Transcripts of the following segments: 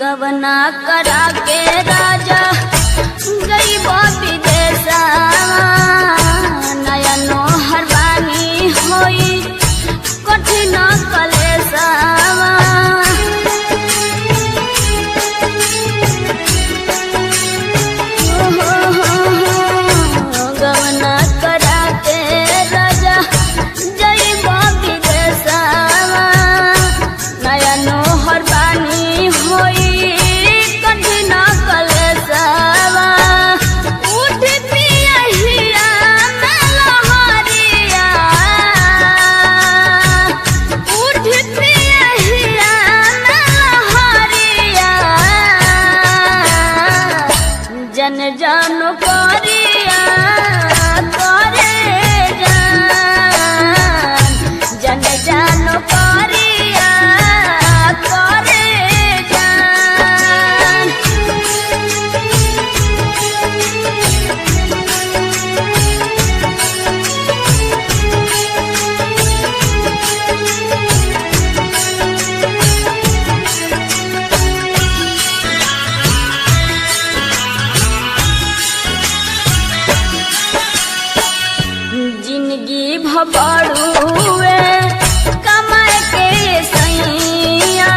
गवना करा के राजा गई विदेशा नया नोहर बानी होई कठिन कलेसा गवना करा के राजा गई विदेशा नया नोहर बानी होई कठिन कलेसा उठ पियहिया में लहरिया उठ पियहिया में लहरिया जन जानो करिया करे जन जानो करिया करे जिंदगी भबड़ुए कमाए के सैया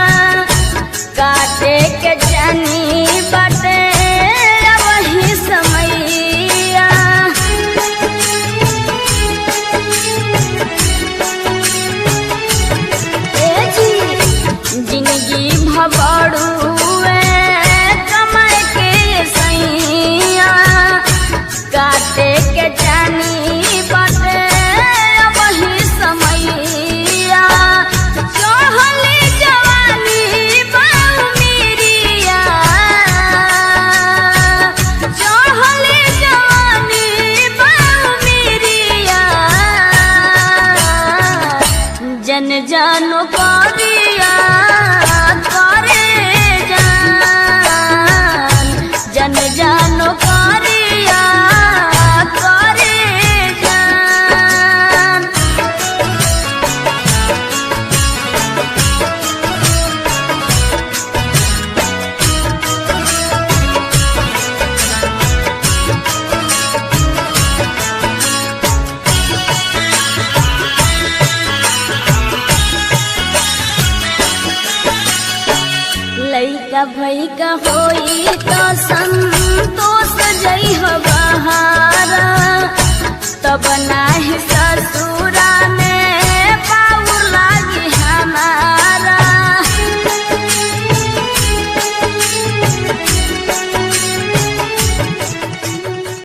काटे के जानी बाटे वही समैया जिंदगी भबड़ुए कमाए के सैया काटे के जानी बाटे वही समैया चढ़ली जवानी बाऊ मेरिया चढ़ली जवानी बाऊ मेरिया जन जानो करिया करे जन जानो करिया करे लइका भइका होई तो संतोष जई हो बहारा तब नाही ससुरा में